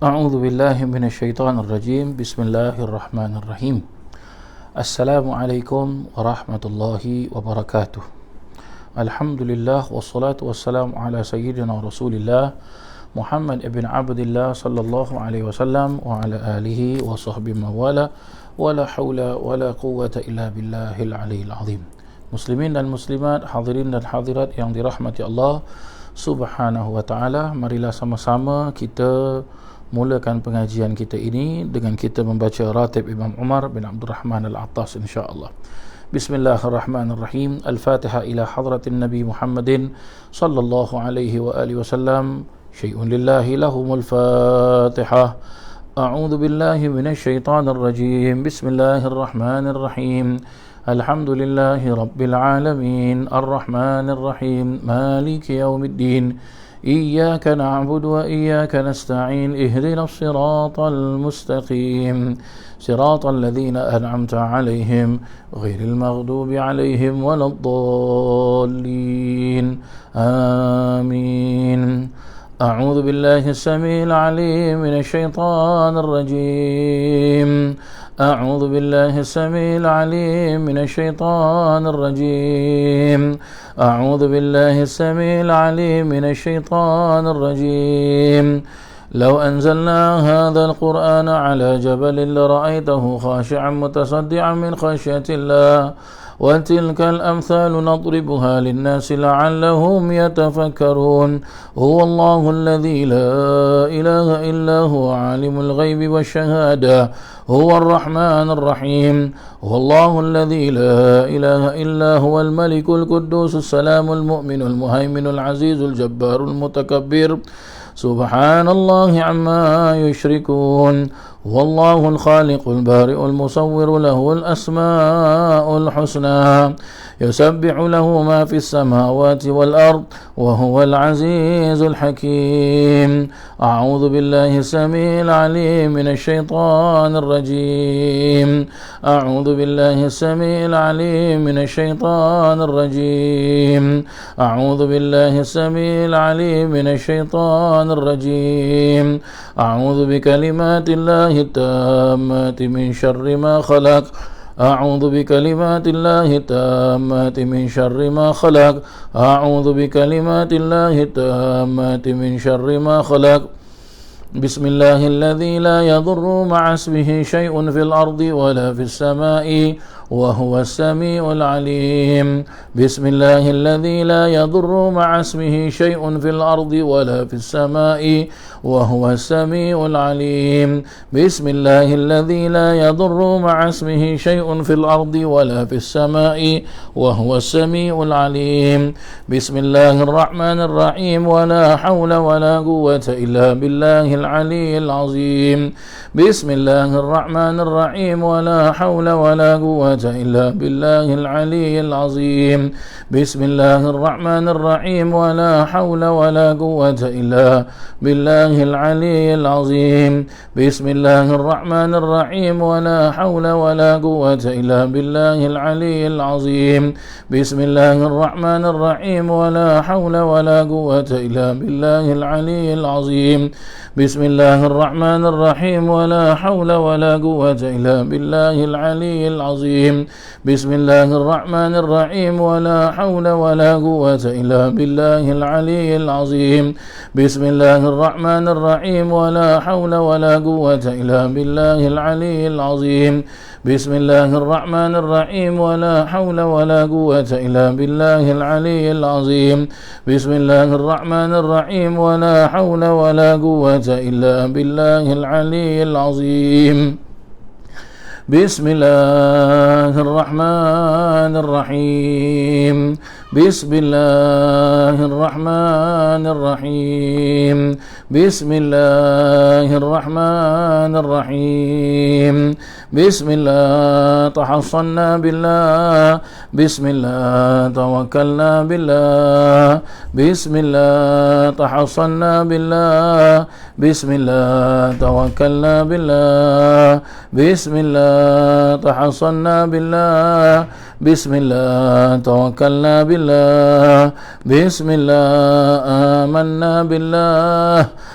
A'udzu billahi minasyaitonir rajim. Bismillahirrahmanirrahim. Assalamualaikum warahmatullahi wabarakatuh. Alhamdulillah wassalatu wassalamu ala sayyidina Rasulillah Muhammad ibn Abdullah sallallahu alaihi wasallam wa ala alihi wa sahbihi mawala wa la haula wa la quwwata illa billahil aliyil azim. Muslimin dan muslimat, hadirin dan hadirat yang dirahmati Allah Subhanahu wa taala, marilah sama-sama kita mulakan pengajian kita ini dengan kita membaca ratib Imam Umar bin Abdul Rahman Al-Attas insya-Allah. Bismillahirrahmanirrahim. Al-Fatihah ila hadratin Nabi Muhammadin sallallahu alaihi wa alihi wasallam. Syai'un lillahi lahumul Fatihah. A'udzu billahi minasy syaithanir rajim. Bismillahirrahmanirrahim. Alhamdulillahi rabbil alamin. Arrahmanir rahim. Maliki yaumiddin. إياك نعبد وإياك نستعين اهدنا الصراط المستقيم صراط الذين أنعمت عليهم غير المغضوب عليهم ولا الضالين آمين. أعوذ بالله السميع العليم من الشيطان الرجيم. أعوذ بالله السميع العليم من الشيطان الرجيم. أعوذ بالله السميع العليم من الشيطان الرجيم. لو أنزلنا هذا القرآن على جبل لرأيته خاشعا متصدعا من خشية الله وتلك الأمثال نضربها للناس لعلهم يتفكرون. هو الله الذي لا إله إلا هو عالم الغيب والشهادة هو الرحمن الرحيم. هو الله الذي لا إله إلا هو الملك القدوس السلام المؤمن المهيمن العزيز الجبار المتكبر سبحان الله عما يشركون. والله الخالق البارئ المصور له الأسماء الحسنى يسبح له ما في السماوات والأرض وهو العزيز الحكيم. أعوذ بالله السميع العليم من الشيطان الرجيم. أعوذ بالله السميع العليم من الشيطان الرجيم. أعوذ بالله السميع العليم من الشيطان الرجيم. أعوذ بكلمات الله التامات من شر ما خلق. أعوذ بكلمات الله التامات من شر ما خلق. أعوذ بكلمات الله التامات من شر ما خلق. بسم الله الذي لا يضر مع اسمه شيء في الأرض ولا في السماء وهو السميع العليم. بسم الله الذي لا يضر مع اسمه شيء في الأرض ولا في السماء وهو السميع العليم. بسم الله الذي لا يضر مع اسمه شيء في الأرض ولا في السماء وهو السميع العليم. بسم الله الرحمن الرحيم. ولا حول ولا قوة إلا بالله العلي العظيم. بسم الله الرحمن الرحيم. ولا حول ولا قوة إلا بالله العلي العظيم. بسم الله الرحمن الرحيم. ولا حول ولا قوة إلا بالله العلي العظيم. بسم الله الرحمن الرحيم. ولا حول ولا قوة إلا بالله العلي العظيم. بسم الله الرحمن الرحيم. ولا حول ولا قوة إلا بالله العلي العظيم. بسم الله الرحمن الرحيم. ولا حول ولا قوة إلا بالله العلي العظيم. بسم الله الرحمن الرحيم. ولا حول ولا قوة إلا بالله العلي العظيم. بسم الله الرحمن الرحيم. ولا حول ولا قوة إلا بالله العلي العظيم. بسم الله الرحمن الرحيم. ولا حول ولا قوة إلا بالله العلي العظيم. بسم الله الرحمن الرحيم. ولا حول ولا قوة إلا بالله العلي العظيم. بسم الله الرحمن الرحيم. بسم الله الرحمن الرحيم. بسم الله الرحمن الرحيم. بسم الله تحصنا بالله. بسم الله توكلنا بالله. بسم الله تحصنا بالله. بسم الله توكلنا بالله. بسم الله تحصنا بالله. بسم الله توكلنا بالله. بسم الله آمنا بالله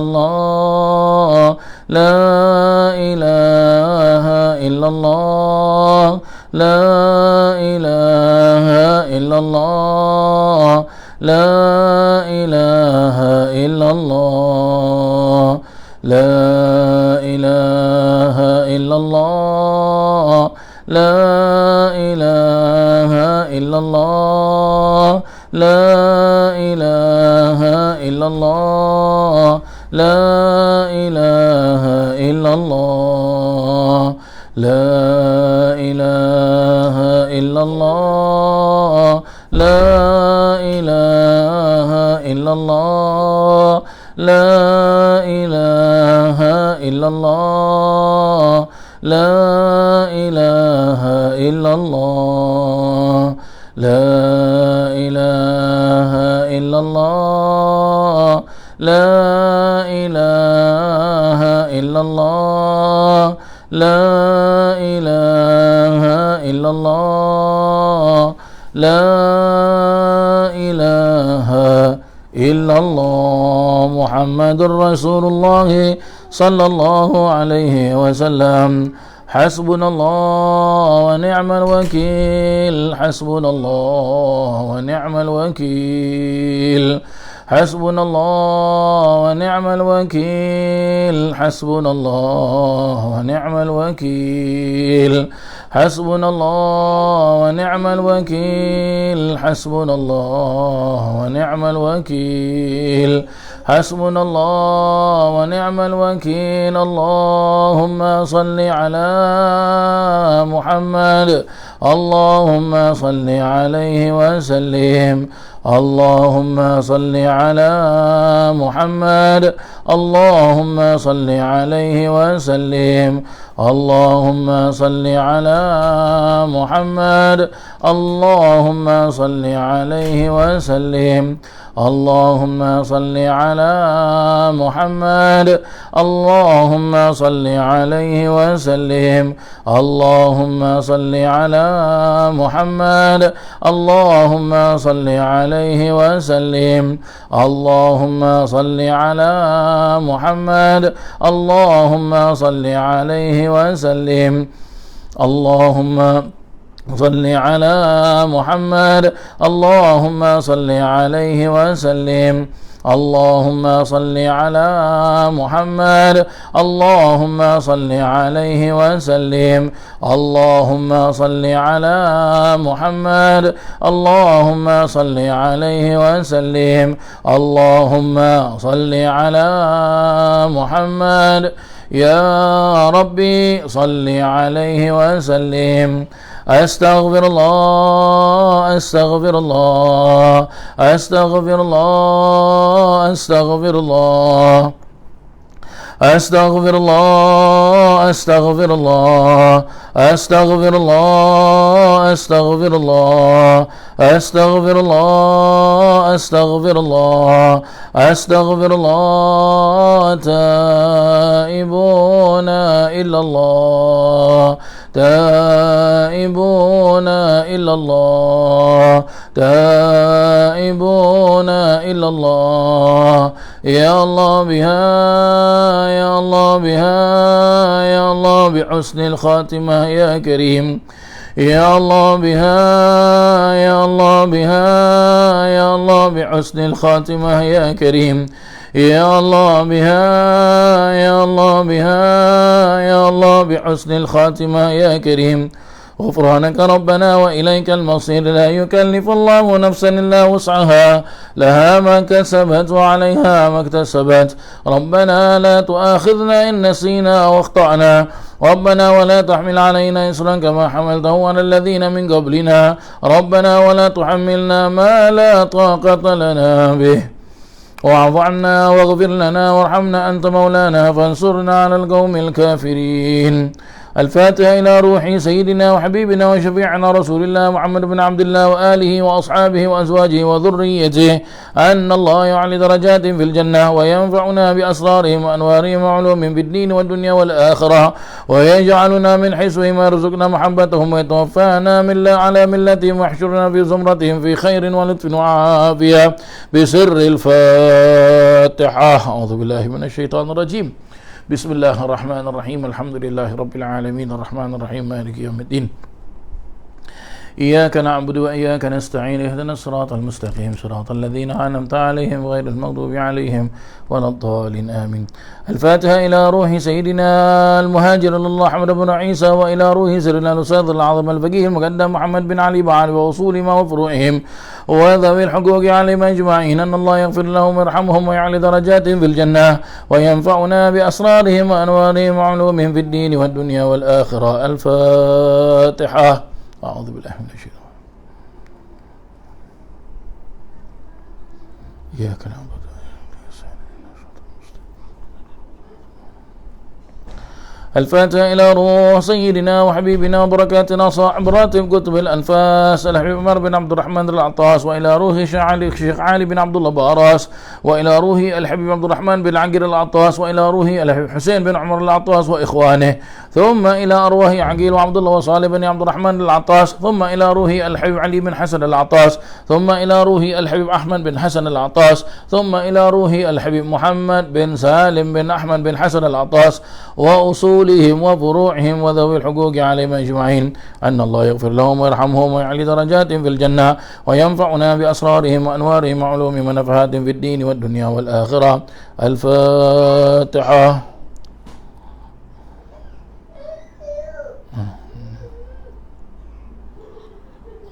الله لا إله إلا الله لا إله إلا الله لا إله إلا الله لا إله إلا الله لا إله إلا الله لا إله إلا الله لا إله إلا الله لا إله إلا الله لا إله إلا الله لا إله إلا الله لا إله إلا الله لا إله إلا الله لا إله إلا الله لا إله إلا الله لا إله إلا الله محمد رسول الله صلى الله عليه وسلم حسبنا الله ونعم الوكيل حسبنا الله ونعم الوكيل حسبنا الله ونعم الوكيل حسبنا الله ونعم الوكيل حسبنا الله ونعم الوكيل حسبنا الله ونعم الوكيل حسبنا الله ونعم الوكيل اللهم صل على محمد اللهم صل عليه وسلم اللهم صل على محمد اللهم صل عليه وسلم اللهم صل على محمد اللهم صل عليه وسلم اللهم صل على محمد اللهم صل عليه وسلم اللهم صل على محمد اللهم صل عليه وسلم اللهم صل على محمد اللهم صل عليه وسلم اللهم صل على محمد اللهم صل عليه وسلم اللهم صل على محمد اللهم صل عليه وسلم اللهم صل على محمد اللهم صل عليه وسلم اللهم صل على محمد يا ربي صل عليه وسلم أستغفر الله أستغفر الله أستغفر الله أستغفر الله أستغفر الله أستغفر الله أستغفر الله أستغفر الله أستغفر الله أستغفر الله أستغفر الله تائبون إلا الله تائبون إلا الله تائبون إلا الله يا الله بها يا الله بها يا الله بحسن الخاتمة يا كريم يا الله بها يا الله بها يا الله بحسن الخاتمة يا كريم يا الله بها يا الله بها يا الله بحسن الخاتمة يا كريم غفرانك ربنا وإليك المصير لا يكلف الله نفسا إلا وسعها لها ما كسبت وعليها ما اكتسبت ربنا لا تؤاخذنا إن نسينا واخطأنا ربنا ولا تحمل علينا إصرا كما حملته على الذين من قبلنا ربنا ولا تحملنا ما لا طاقة لنا به واعف عنا واغفر لنا وارحمنا أنت مولانا فانصرنا على القوم الكافرين الفاتحة إلى روح سيدنا وحبيبنا وشفيعنا رسول الله محمد بن عبد الله وآله وأصحابه وأزواجه وذريته أن الله يعلي درجات في الجنة وينفعنا بأسرارهم وأنوارهم وعلومهم في الدين والدنيا والآخرة ويجعلنا من حيثهم ويرزقنا محبتهم ويتوفانا على ملتهم ويحشرنا في زمرتهم في خير ولطف وعافية بسر الفاتحة. أعوذ بالله من الشيطان الرجيم. بسم الله الرحمن الرحيم. الحمد لله رب العالمين الرحمن الرحيم مالك يوم الدين. إياك نعبد وإياك نستعين اهدنا الصراط المستقيم صراط الذين أنعمت عليهم غير المغضوب عليهم ولا الضالين آمين. الفاتحة إلى روح سيدنا المهاجر الله حمد بن عيسى وإلى روح سيدنا الأستاذ العظيم الفقيه المقدم محمد بن علي بعلي وأصولهم وفروعهم وذوي الحقوق عليهم أجمعين أن الله يغفر لهم ويرحمهم ويعلي درجاتهم في الجنة وينفعنا بأسرارهم وأنوارهم وعلومهم في الدين والدنيا والآخرة. الفاتحة. أعوذ بالله من الشيطان. إياك نعبد الفاتحة إلى روح سيدنا وحبيبنا وبركاتنا صاحب راتب كتب الأنفاس الحبيب عمر بن عبد الرحمن العطاس وإلى روح الشيخ علي بن عبد الله باراس وإلى روح الحبيب عبد الرحمن بن عنقر العطاس وإلى روح الحبيب حسين بن عمر العطاس وإخوانه ثم إلى أرواح عقيل وعبد الله وصالح بن عبد الرحمن العطاس ثم إلى روح الحبيب علي بن حسن العطاس ثم إلى روح الحبيب أحمد بن حسن العطاس ثم إلى روح الحبيب محمد بن سالم بن أحمد بن حسن العطاس وأصولهم وفروعهم وذوي الحقوق عليهم أجمعين أن الله يغفر لهم ويرحمهم ويعلي درجاتهم في الجنة وينفعنا بأسرارهم وأنوارهم وعلومهم ونفحاتهم في الدين والدنيا والآخرة. الفاتحة.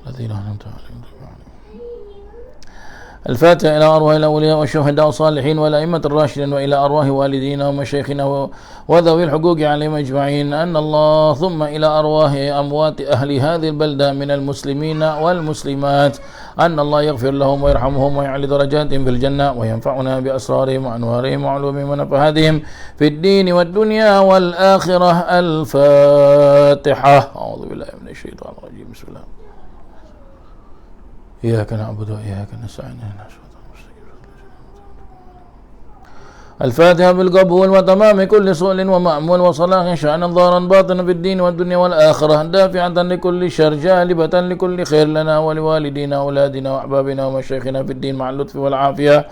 الذين أنعمت عليهم. الفاتحة إلى أرواح الأولياء والشهداء والصالحين والأئمة الراشدين وإلى أرواح والدينا ومشايخنا وذوي الحقوق عليهم أجمعين أن الله ثم إلى أرواح أموات أهل هذه البلدة من المسلمين والمسلمات أن الله يغفر لهم ويرحمهم ويعلي درجاتهم في الجنة وينفعنا بأسرارهم وأنوارهم وعلومهم ونفحاتهم في الدين والدنيا والآخرة. الفاتحة. أعوذ بالله من الشيطان الرجيم. بسم الله. إياك نعبد وإياك نستعين. الفاتحة بالقبول وتمام كل سؤل ومأمول وصلاح شأن ظاهرا باطنا في الدين والدنيا والآخرة دافعة لكل شر جالبة لكل خير لنا ولوالدينا وأولادنا وأحبابنا ومشايخنا في الدين مع اللطف والعافية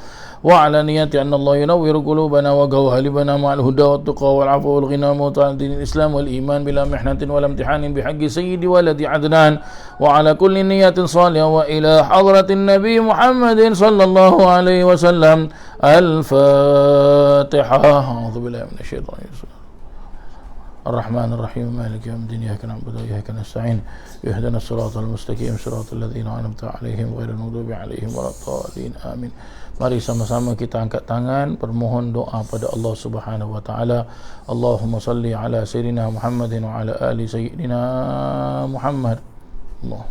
وعلى نية أن الله ينور قلوبنا وقوالبنا مع الهدى والتقى والعفو والغنى وموت عن دين الإسلام والإيمان بلا محنة ولا امتحان بحق سيد ولد عدنان وعلى كل نية صالحة وإلى حضرة النبي محمد صلى الله عليه وسلم. الفاتحة. أعوذ بالله من الشيطان الرجيم. الرحمن الرحيم مالك يوم الدين إياك نعبد وإياك نستعين اهدنا الصراط المستقيم صراط الذين أنعمت عليهم غير المغضوب عليهم ولا الضالين آمين. Mari sama-sama kita angkat tangan bermohon doa pada Allah Subhanahu wa taala. Allahumma salli ala sayyidina Muhammadin wa ala ali sayyidina Muhammad. Allah.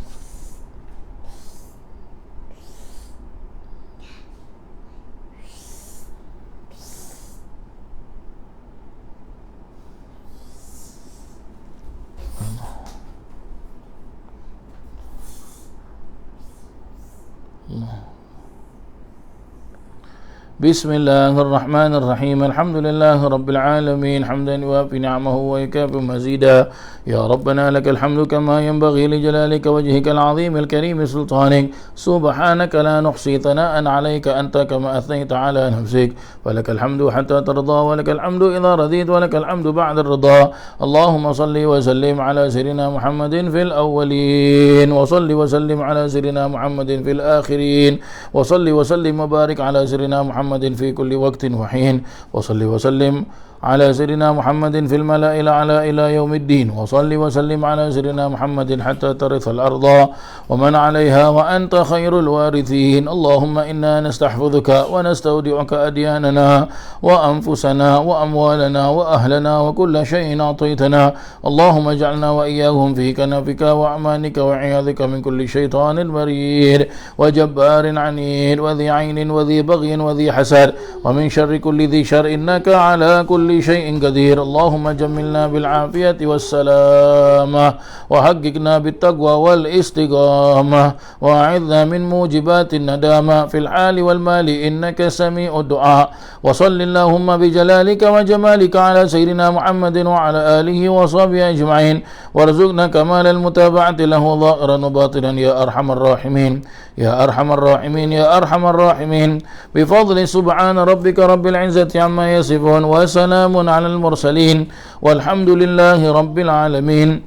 بسم الله الرحمن الرحيم. الحمد لله رب العالمين حمدا يوافي نعمه ويكافئ مزيدا. يا ربنا لك الحمد كما ينبغي لجلالك وجهك العظيم الكريم سلطانك. سبحانك لا نحصي ثناء عليك أنت كما أثنيت على نفسك فلك الحمد حتى ترضى ولك الحمد إذا رضيت ولك الحمد بعد الرضا. اللهم صل وسلم على سيدنا محمد في الأولين وصل وسلم على سيدنا محمد في الآخرين وصل وسلم وبارك على سيدنا محمد في كل وقت وحين وصل وسلم على سيدنا محمد في الملأ الأعلى إلى يوم الدين وصل وسلم على سيدنا محمد حتى ترث الأرض ومن عليها وأنت خير الوارثين. اللهم إنا نستحفظك ونستودعك أدياننا وأنفسنا وأموالنا وأهلنا وكل شيء أعطيتنا. اللهم اجعلنا وإياهم في كنفك وأعمانك وعياذك من كل شيطان مريد وجبار عنيد وذي عين وذي بغي وذي حسد ومن شر كل ذي شر إنك على كل كل شيء قدير. اللهم جملنا بالعافية والسلامة، وحققنا بالتقوى والاستقامة، وأعذنا من موجبات الندامة في الحال والمال إنك سميع الدعاء. وصل اللهم بجلالك وجمالك على سيدنا محمد وعلى آله وصحبه أجمعين، وارزقنا كمال المتابعة له ظاهرا وباطنا يا أرحم الراحمين يا أرحم الراحمين يا أرحم الراحمين. بفضل سبحان ربك رب العزة عما يصفون، وسلام على المرسلين، والحمد لله رب العالمين.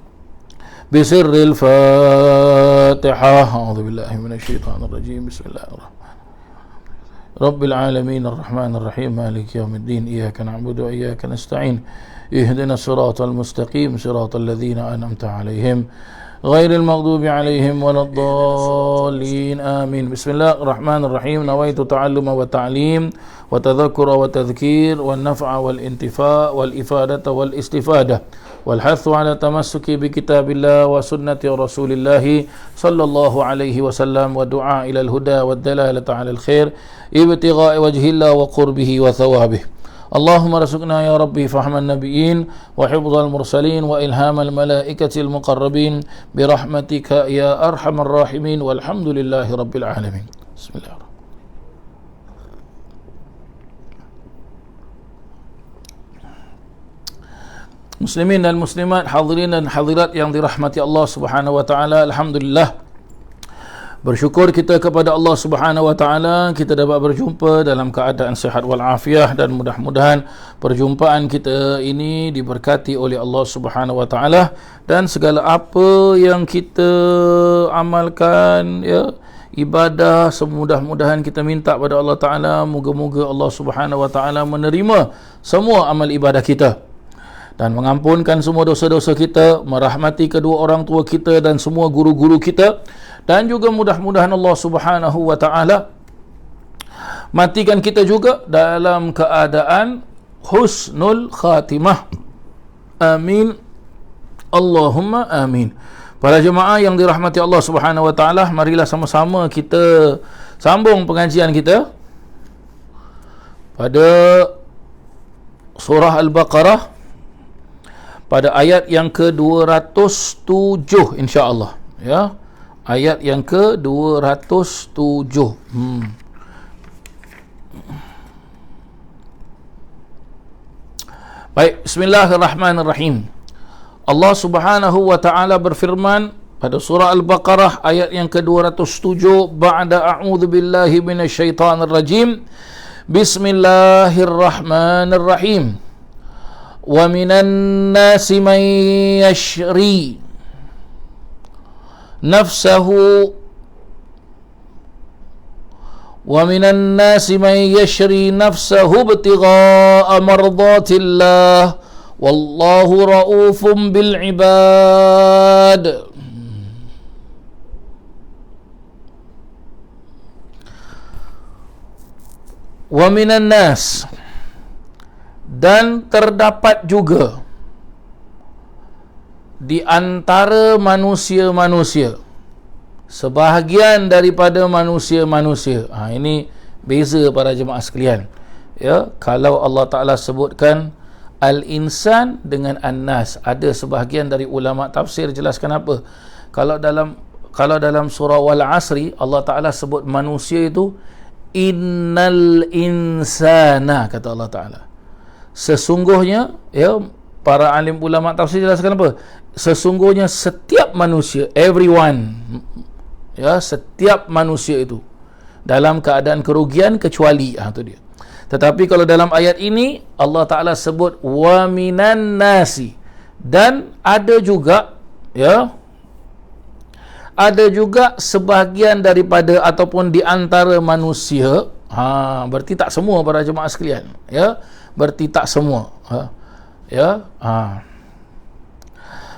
بسر الفاتحة. أعوذ بالله من الشيطان الرجيم. بسم الله الرحمن رب العالمين الرحمن الرحيم مالك يوم الدين. إياك نعبد وإياك نستعين. اهدنا الصراط المستقيم صراط الذين أنعمت عليهم غير المغضوب عليهم ولا الضالين آمين. بسم الله الرحمن الرحيم. نويت تعلم وتعليم وتذكر وتذكير والنفع والانتفاع والإفادة والاستفادة والحث على التمسك بكتاب الله وسنة رسول الله صلى الله عليه وسلم، والدعاء إلى الهدى والدلالة على الخير ابتغاء وجه الله وقربه وثوابه. اللهم رزقنا يا ربي فهم النبيين وحفظ المرسلين وإلهام الملائكة المقربين برحمتك يا أرحم الراحمين، والحمد لله رب العالمين. بسم الله الرحمن الرحيم. Muslimin dan muslimat, hadirin dan hadirat yang dirahmati Allah Subhanahu wa taala, alhamdulillah. Bersyukur kita kepada Allah Subhanahu wa taala kita dapat berjumpa dalam keadaan sihat wal afiah, dan mudah-mudahan perjumpaan kita ini diberkati oleh Allah Subhanahu wa taala, dan segala apa yang kita amalkan ya, ibadah, semudah-mudahan kita minta pada Allah taala, moga-moga Allah Subhanahu wa taala menerima semua amal ibadah kita dan mengampunkan semua dosa-dosa kita, merahmati kedua orang tua kita dan semua guru-guru kita, dan juga mudah-mudahan Allah Subhanahu wa taala matikan kita juga dalam keadaan husnul khatimah. Amin. Allahumma amin. Para jemaah yang dirahmati Allah Subhanahu wa taala, marilah sama-sama kita sambung pengajian kita pada surah Al-Baqarah pada ayat yang ke-207 insya-Allah ya. Ayat yang ke-207. Baik, bismillahirrahmanirrahim. Allah Subhanahu wa taala berfirman pada surah Al-Baqarah ayat yang ke-207, ba'da a'udzu billahi minasyaitonir rajim. Bismillahirrahmanirrahim. Wa minan nasi man yashri nafsahu ibtigha'a mardatillah wallahu ra'ufun bil ibad. Wa minan nas, dan terdapat juga di antara manusia-manusia, sebahagian daripada manusia-manusia. Ini beza para jemaah sekalian ya. Kalau Allah Ta'ala sebutkan al-insan dengan an-nas, ada sebahagian dari ulama tafsir jelaskan apa. Kalau dalam surah wal asri Allah Ta'ala sebut manusia itu innal insana, kata Allah Ta'ala. Sesungguhnya ya, para alim ulama tafsir jelaskan apa? Sesungguhnya setiap manusia, everyone ya, setiap manusia itu dalam keadaan kerugian kecuali itu dia. Tetapi kalau dalam ayat ini Allah Ta'ala sebut wa minan nasi, dan ada juga ya, ada juga sebahagian daripada ataupun di antara manusia. Berarti tak semua para jemaah sekalian ya. Berarti tak semua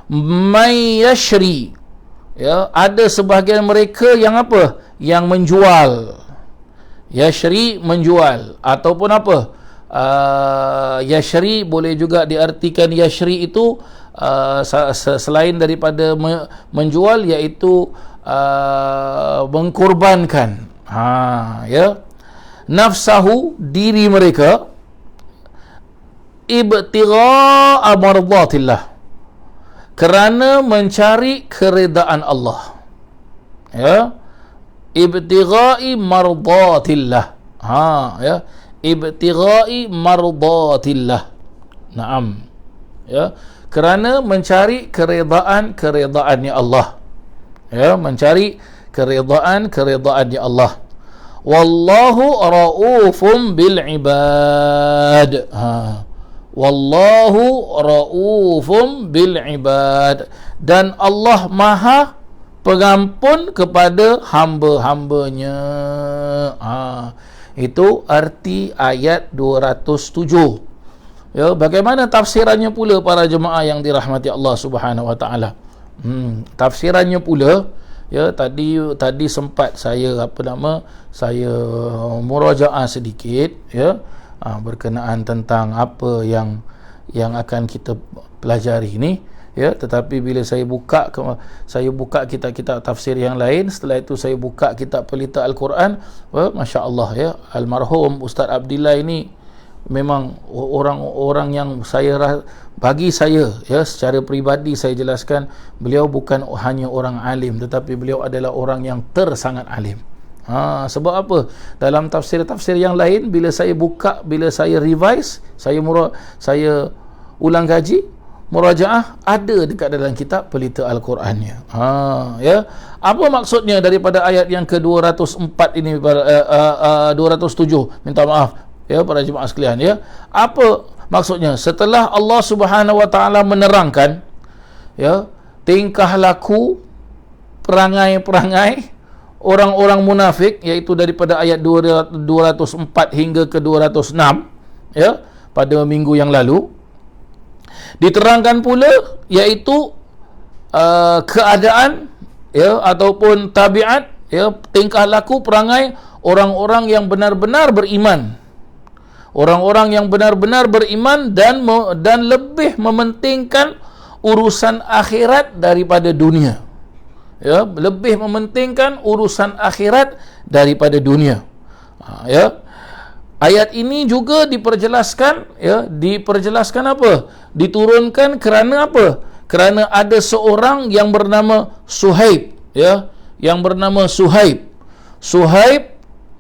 may yashri ya, ada sebahagian mereka yang apa, yang menjual. Yashri, menjual, ataupun apa, yashri boleh juga diartikan yashri itu selain daripada menjual, iaitu mengkorbankan ya, nafsahu, diri mereka, ibtigha'a mardatillah, kerana mencari keredaan Allah. Ya, ibtigha'i mardatillah. Ya, ibtigha'i mardatillah. Naam. Ya, kerana mencari keredaannya Allah. Ya, mencari keredaannya Allah. Wallahu raufum bil ibad. Wallahu raufum bil ibad, dan Allah Maha pengampun kepada hamba-hambanya. Itu arti ayat 207. Ya, bagaimana tafsirannya pula para jemaah yang dirahmati Allah Subhanahu wa taala? Tafsirannya pula, ya, tadi sempat saya saya murajaah sedikit, ya, berkenaan tentang apa yang akan kita pelajari ini, ya. Tetapi bila saya buka kitab-kitab tafsir yang lain, setelah itu saya buka kitab Pelita Al-Quran, masya-Allah, ya, almarhum Ustaz Abdillah ini memang orang yang bagi saya, ya, secara peribadi saya jelaskan, beliau bukan hanya orang alim, tetapi beliau adalah orang yang sangat alim. Sebab apa? Dalam tafsir-tafsir yang lain, bila saya buka, bila saya revise, saya ulang kaji, murajaah, ada dekat dalam kitab Pelita Al-Qurannya. Ya, apa maksudnya daripada ayat yang ke-204 ini, 207, minta maaf, ya, para jemaah sekalian, ya. Apa maksudnya? Setelah Allah Subhanahu wa taala menerangkan, ya, tingkah laku, perangai-perangai orang-orang munafik, iaitu daripada ayat 204 hingga ke 206, ya, pada minggu yang lalu, diterangkan pula iaitu keadaan, ya, ataupun tabiat, ya, tingkah laku, perangai orang-orang yang benar-benar beriman. Orang-orang yang benar-benar beriman dan lebih mementingkan urusan akhirat daripada dunia. Ya, lebih mementingkan urusan akhirat daripada dunia. Ya. Ayat ini juga diperjelaskan, ya, diperjelaskan apa? Diturunkan kerana apa? Kerana ada seorang yang bernama Suhaib, ya, yang bernama Suhaib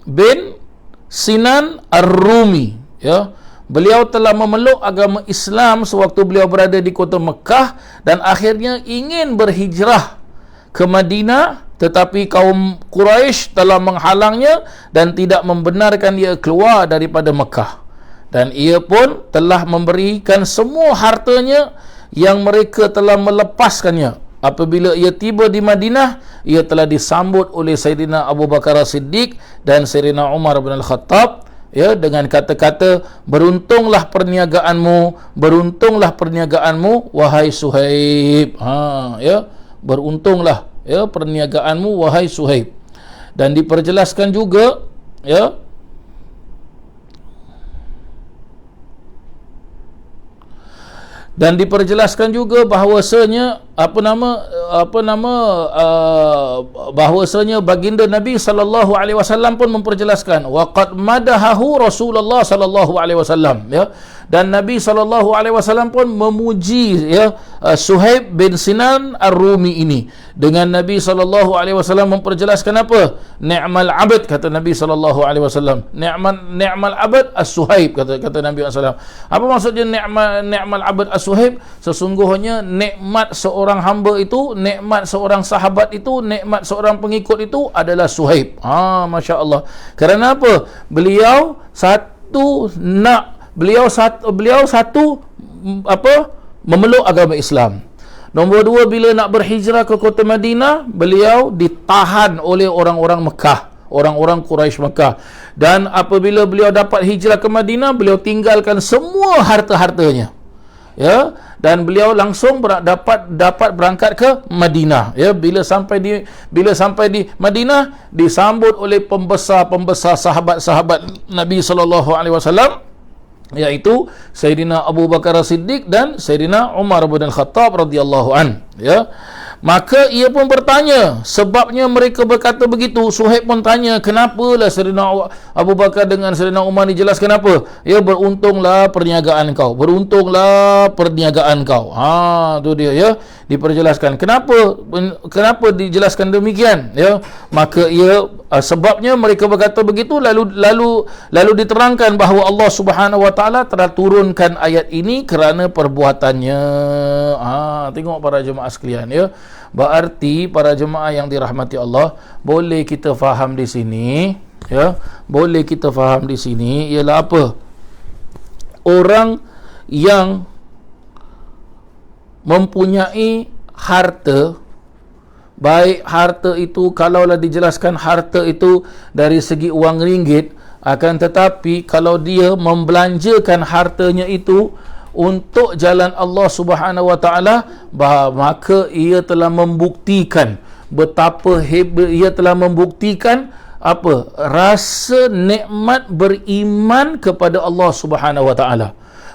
bin Sinan Ar-Rumi, ya. Beliau telah memeluk agama Islam sewaktu beliau berada di kota Mekah dan akhirnya ingin berhijrah ke Madinah, tetapi kaum Quraisy telah menghalangnya dan tidak membenarkan dia keluar daripada Mekah. Dan ia pun telah memberikan semua hartanya yang mereka telah melepaskannya. Apabila ia tiba di Madinah, ia telah disambut oleh Sayyidina Abu Bakar As-Siddiq dan Sayyidina Umar bin Al-Khattab, ya, dengan kata-kata, beruntunglah perniagaanmu wahai Suhaib. Ya, beruntunglah, ya, perniagaanmu wahai Suhaib. Dan diperjelaskan juga, ya, dan diperjelaskan juga bahawasanya bahawasanya baginda Nabi sallallahu alaihi wasallam pun memperjelaskan, waqad madahahu Rasulullah sallallahu alaihi wasallam, ya, dan Nabi sallallahu alaihi wasallam pun memuji, ya, Suhaib bin Sinan Ar-Rumi ini, dengan Nabi sallallahu alaihi wasallam memperjelaskan apa? Ni'mal abd, kata Nabi sallallahu alaihi wasallam. Ni'mal abd as-Suhaib, kata Nabi sallallahu alaihi wasallam. Apa maksudnya ni'mal abd as-Suhaib? Sesungguhnya nikmat seorang hamba itu, nikmat seorang sahabat itu, nikmat seorang pengikut itu adalah Suhaib. Masya-Allah. Kerana apa? Beliau satu memeluk agama Islam. Nombor dua, bila nak berhijrah ke kota Madinah, beliau ditahan oleh orang-orang Mekah, orang-orang Quraisy Mekah. Dan apabila beliau dapat hijrah ke Madinah, beliau tinggalkan semua harta-hartanya, ya, dan beliau langsung dapat berangkat ke Madinah, ya. Bila sampai di Madinah, disambut oleh pembesar sahabat-sahabat Nabi sallallahu alaihi wasallam, iaitu Sayyidina Abu Bakar As-Siddiq dan Sayyidina Umar bin Al-Khattab radhiyallahu an, ya. Maka ia pun bertanya, sebabnya mereka berkata begitu. Suhaib pun tanya, kenapalah Sayyidina Abu Bakar dengan Sayyidina Umar ni, jelas kenapa? Ya, beruntunglah perniagaan kau. Beruntunglah perniagaan kau. Tu dia, ya. Diperjelaskan. Kenapa dijelaskan demikian? Ya. Maka ia sebabnya mereka berkata begitu, lalu diterangkan bahawa Allah Subhanahu Wa Taala telah turunkan ayat ini kerana perbuatannya. Tengok para jemaah sekalian, ya. Berarti para jemaah yang dirahmati Allah, boleh kita faham di sini, ya. Boleh kita faham di sini ialah apa? Orang yang mempunyai harta, baik harta itu, kalaulah dijelaskan harta itu dari segi wang ringgit, akan tetapi kalau dia membelanjakan hartanya itu untuk jalan Allah Subhanahu Wa Taala, maka ia telah membuktikan betapa hebat, ia telah membuktikan apa? Rasa nikmat beriman kepada Allah Subhanahu Wa Taala.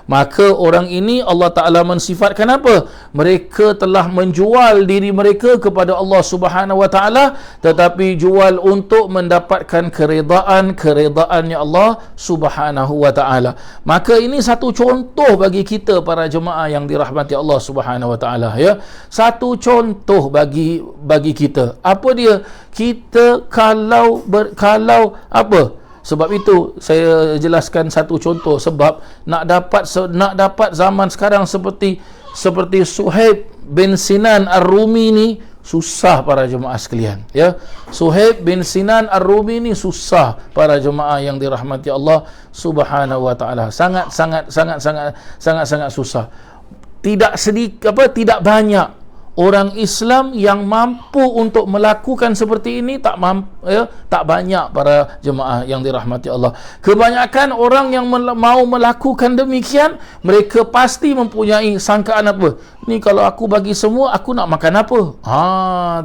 Maka orang ini Allah Ta'ala mensifatkan apa? Mereka telah menjual diri mereka kepada Allah Subhanahu Wa Ta'ala, tetapi jual untuk mendapatkan keredaannya Allah Subhanahu Wa Ta'ala. Maka ini satu contoh bagi kita para jemaah yang dirahmati Allah Subhanahu Wa Ta'ala, ya. Satu contoh bagi kita. Apa dia? Kita kalau apa? Sebab itu saya jelaskan satu contoh. Sebab nak dapat zaman sekarang seperti Suhaib bin Sinan Ar-Rumi ni susah para jemaah sekalian, ya. Suhaib bin Sinan Ar-Rumi ni susah para jemaah yang dirahmati Allah Subhanahu Wa Taala. Sangat susah. Tidak banyak orang Islam yang mampu untuk melakukan seperti ini, tak banyak para jemaah yang dirahmati Allah. Kebanyakan orang yang mau melakukan demikian, mereka pasti mempunyai sangkaan apa? Ni kalau aku bagi semua, aku nak makan apa?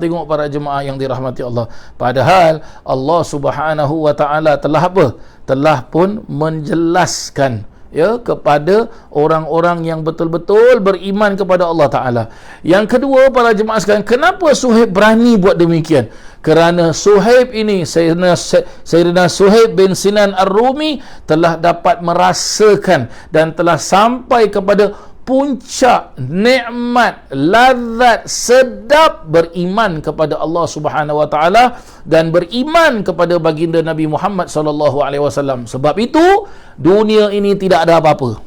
Tengok para jemaah yang dirahmati Allah. Padahal Allah Subhanahu Wa Taala telah apa? Telah pun menjelaskan, ya, kepada orang-orang yang betul-betul beriman kepada Allah Ta'ala. Yang kedua para jemaah sekalian, kenapa Suhaib berani buat demikian? Kerana Suhaib ini, Sayyidina Suhaib bin Sinan Ar-Rumi telah dapat merasakan dan telah sampai kepada puncak nikmat, lazat, sedap beriman kepada Allah Subhanahu Wa Taala dan beriman kepada baginda Nabi Muhammad sallallahu alaihi wasallam. Sebab itu dunia ini tidak ada apa-apa.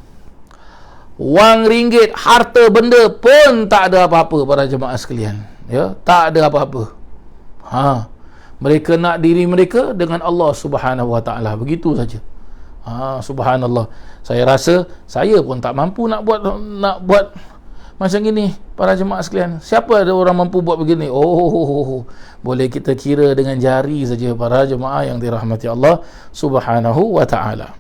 Wang ringgit, harta benda pun tak ada apa-apa para jemaah sekalian, ya, tak ada apa-apa. Mereka nak diri mereka dengan Allah Subhanahu Wa Taala, begitu saja. Subhanallah. Saya rasa saya pun tak mampu nak buat macam gini para jemaah sekalian. Siapa ada orang mampu buat begini? Boleh kita kira dengan jari saja para jemaah yang dirahmati Allah Subhanahu Wa Taala.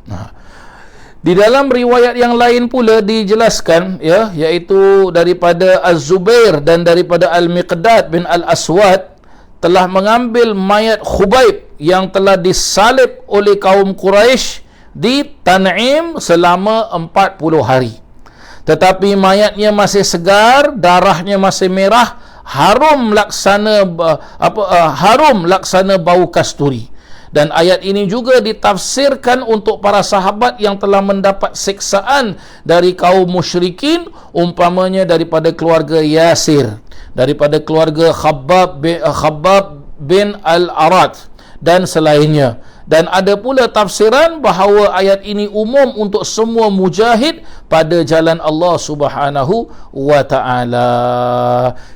Di dalam riwayat yang lain pula dijelaskan, ya, iaitu daripada Az-Zubair dan daripada Al-Miqdad bin Al-Aswad telah mengambil mayat Khubayb yang telah disalib oleh kaum Quraisy di Tan'im selama 40 hari. Tetapi mayatnya masih segar, darahnya masih merah, harum laksana bau kasturi. Dan ayat ini juga ditafsirkan untuk para sahabat yang telah mendapat siksaan dari kaum musyrikin, umpamanya daripada keluarga Yasir, daripada keluarga Khabbab bin Al-Arad dan selainnya. Dan ada pula tafsiran bahawa ayat ini umum untuk semua mujahid pada jalan Allah Subhanahu Wa Taala.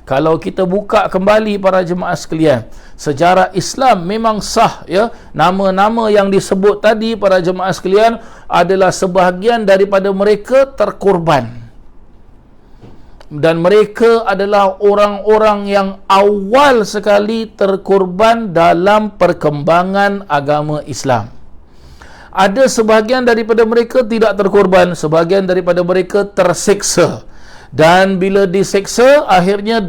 Kalau kita buka kembali para jemaah sekalian, sejarah Islam memang sah, ya. Nama-nama yang disebut tadi para jemaah sekalian adalah sebahagian daripada mereka terkorban. Dan mereka adalah orang-orang yang awal sekali terkorban dalam perkembangan agama Islam. Ada sebahagian daripada mereka tidak terkorban, sebahagian daripada mereka tersiksa. Dan bila diseksa, akhirnya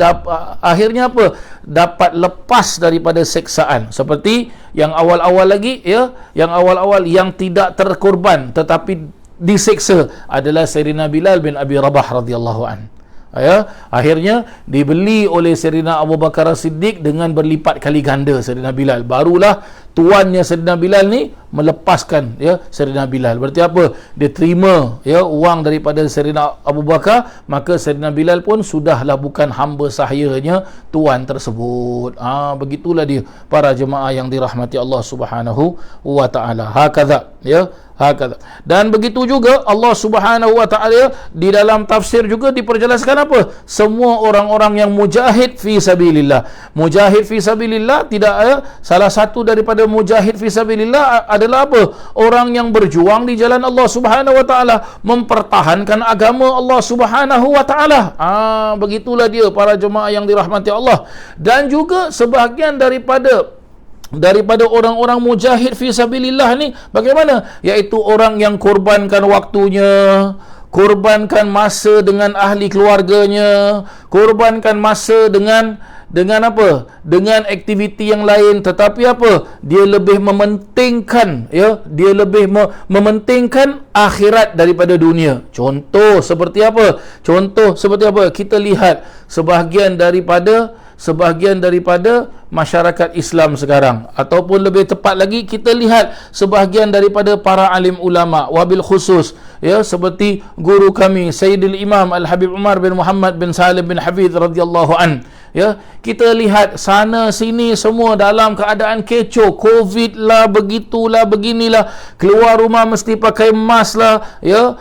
apa? Dapat lepas daripada seksaan. Seperti yang awal-awal lagi, ya, yang awal-awal yang tidak terkorban tetapi diseksa adalah Sayyidina Bilal bin Abi Rabah radhiyallahu an. Ya, akhirnya dibeli oleh Sayyidina Abu Bakar As-Siddiq dengan berlipat kali ganda Sayyidina Bilal. Barulah tuannya Sayyidina Bilal ni melepaskan ya Sayyidina Bilal. Berarti apa? Dia terima ya wang daripada Sayyidina Abu Bakar, maka Sayyidina Bilal pun sudahlah bukan hamba sahyanya tuan tersebut. Begitulah dia para jemaah yang dirahmati Allah Subhanahu wa taala. Hakadha ya, hakadha. Dan begitu juga Allah Subhanahu wa taala di dalam tafsir juga diperjelaskan apa? Semua orang-orang yang mujahid fi sabilillah. Mujahid fi sabilillah tidak salah satu daripada mujahid fi sabilillah adalah apa? Orang yang berjuang di jalan Allah Subhanahu wa taala, mempertahankan agama Allah Subhanahu wa taala. Begitulah dia para jemaah yang dirahmati Allah. Dan juga sebahagian daripada orang-orang mujahid fi sabilillah ni bagaimana? Iaitu orang yang korbankan waktunya, korbankan masa dengan ahli keluarganya, korbankan masa dengan apa? Dengan aktiviti yang lain, tetapi apa? Dia lebih mementingkan ya, dia lebih mementingkan akhirat daripada dunia. Contoh seperti apa? Kita lihat sebahagian daripada masyarakat Islam sekarang, ataupun lebih tepat lagi kita lihat sebahagian daripada para alim ulama, wabil khusus ya, seperti guru kami Sayyidil Imam Al-Habib Umar bin Muhammad bin Salim bin Hafidh radhiyallahu an ya. Kita lihat sana sini semua dalam keadaan kecoh, covid lah, begitulah, beginilah, keluar rumah mesti pakai mask lah ya,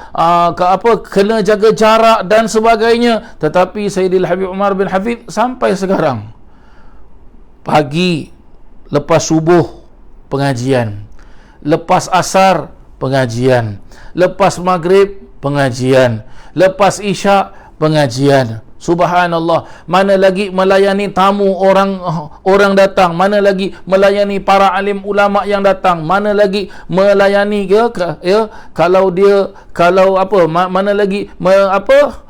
kena jaga jarak dan sebagainya. Tetapi Sayyidil Habib Umar bin Hafidh sampai sekarang pagi, lepas subuh pengajian, lepas asar pengajian, lepas maghrib pengajian, lepas isyak pengajian. Subhanallah, mana lagi melayani tamu orang datang, mana lagi melayani para alim ulama yang datang, mana lagi melayani mana lagi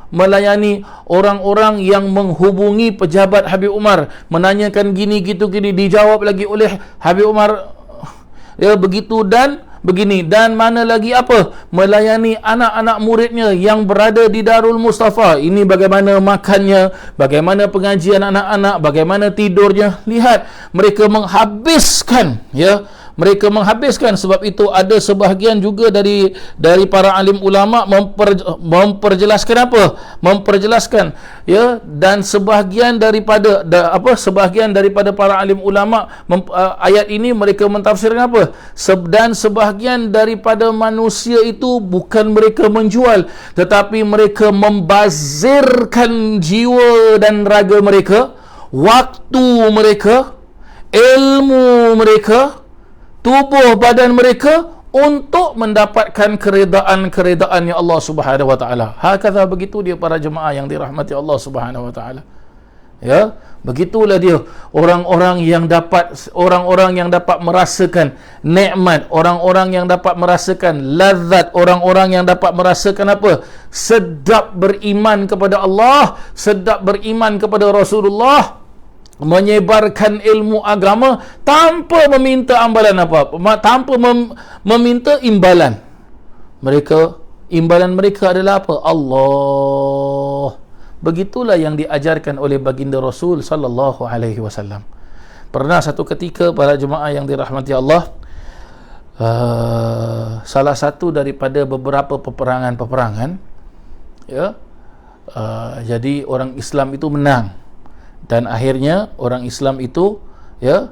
melayani orang-orang yang menghubungi pejabat Habib Umar, menanyakan gini gitu gini, dijawab lagi oleh Habib Umar ya begitu dan begini. Dan mana lagi melayani anak-anak muridnya yang berada di Darul Mustafa. Ini bagaimana makannya, bagaimana pengajian anak-anak, bagaimana tidurnya. Lihat, mereka menghabiskan sebab itu ada sebahagian juga dari para alim ulama memperjelaskan ya, dan sebahagian daripada para alim ulama ayat ini mereka mentafsirkan apa? Dan sebahagian daripada manusia itu bukan mereka menjual, tetapi mereka membazirkan jiwa dan raga mereka, waktu mereka, ilmu mereka, tubuh badan mereka untuk mendapatkan keredaan-keredaannya Allah Subhanahu wa taala. Hakadha, begitu dia para jemaah yang dirahmati Allah Subhanahu wa taala. Ya, begitulah dia orang-orang yang dapat merasakan nikmat, orang-orang yang dapat merasakan lazat, orang-orang yang dapat merasakan apa? Sedap beriman kepada Allah, sedap beriman kepada Rasulullah, menyebarkan ilmu agama tanpa meminta imbalan meminta imbalan. Imbalan mereka adalah apa? Allah. Begitulah yang diajarkan oleh baginda Rasul sallallahu alaihi wasallam. Pernah satu ketika para jemaah yang dirahmati Allah, salah satu daripada beberapa peperangan ya, jadi orang Islam itu menang. Dan akhirnya orang Islam itu ya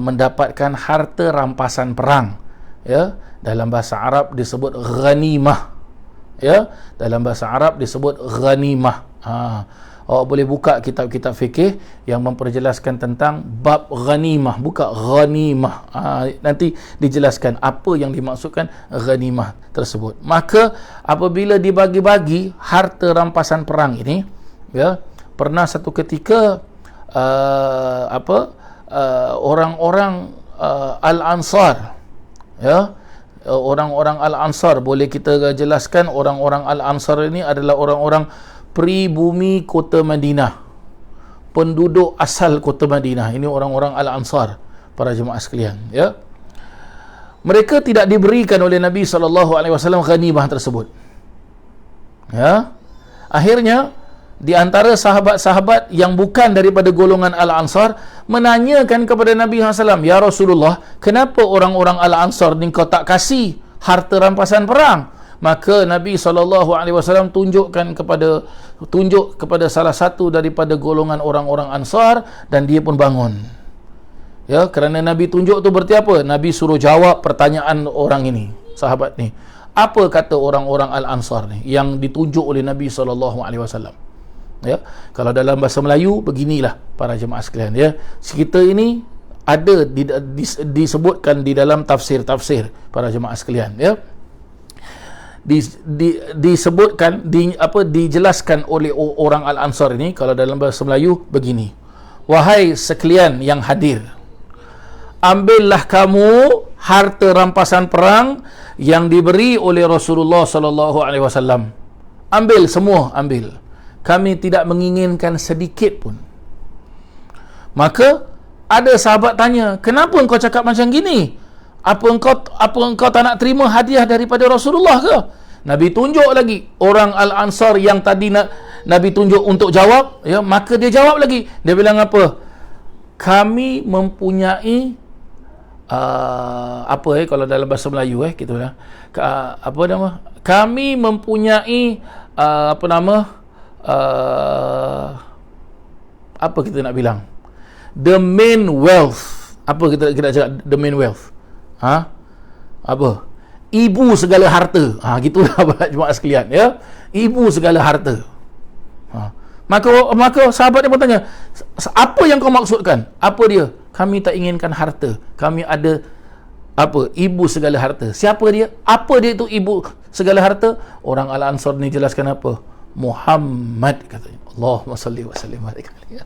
mendapatkan harta rampasan perang ya, dalam bahasa Arab disebut ghanimah ya, dalam bahasa Arab disebut ghanimah. Awak boleh buka kitab-kitab fikih yang memperjelaskan tentang bab ghanimah, buka ghanimah. Nanti dijelaskan apa yang dimaksudkan ghanimah tersebut. Maka apabila dibagi-bagi harta rampasan perang ini ya, pernah satu ketika orang-orang Al-Ansar ya, orang-orang Al-Ansar, boleh kita jelaskan orang-orang Al-Ansar ini adalah orang-orang pribumi kota Madinah, penduduk asal kota Madinah. Ini orang-orang Al-Ansar para jemaah sekalian ya. Mereka tidak diberikan oleh Nabi SAW ghanimah tersebut ya. Akhirnya di antara sahabat-sahabat yang bukan daripada golongan Al-Ansar menanyakan kepada Nabi SAW, "Ya Rasulullah, kenapa orang-orang Al-Ansar ni kau tak kasih harta rampasan perang?" Maka Nabi SAW tunjuk kepada salah satu daripada golongan orang-orang Ansar, dan dia pun bangun. Ya, kerana Nabi tunjuk tu berarti apa? Nabi suruh jawab pertanyaan orang ini, sahabat ni. Apa kata orang-orang Al-Ansar ni yang ditunjuk oleh Nabi SAW? Ya, kalau dalam bahasa Melayu beginilah para jemaah sekalian, ya. Kita ini ada disebutkan di dalam tafsir-tafsir para jemaah sekalian, ya. Disebutkan dijelaskan oleh orang Al-Ansar ini, kalau dalam bahasa Melayu begini: "Wahai sekalian yang hadir, ambillah kamu harta rampasan perang yang diberi oleh Rasulullah sallallahu alaihi wasallam. Ambil semua, ambil. Kami tidak menginginkan sedikit pun." Maka ada sahabat tanya, "Kenapa engkau cakap macam gini? Apa engkau tak nak terima hadiah daripada Rasulullah ke?" Nabi tunjuk lagi orang Al-Ansar yang tadi Nabi tunjuk untuk jawab, ya, maka dia jawab lagi. Dia bilang apa? "Kami mempunyai kalau dalam bahasa Melayu kita bilang kami mempunyai apa kita nak bilang, the main wealth." Apa kita cakap the main wealth? Apa? Ibu segala harta. Gitulah para jemaah sekalian, ya. Ibu segala harta. Maka sahabat dia bertanya, "Apa yang kau maksudkan?" Apa dia? "Kami tak inginkan harta. Kami ada ibu segala harta." Siapa dia? Apa dia itu ibu segala harta? Orang Al-Ansar ni jelaskan apa? Muhammad, katanya. Allahumma salli wa sallim wa barik alaihi.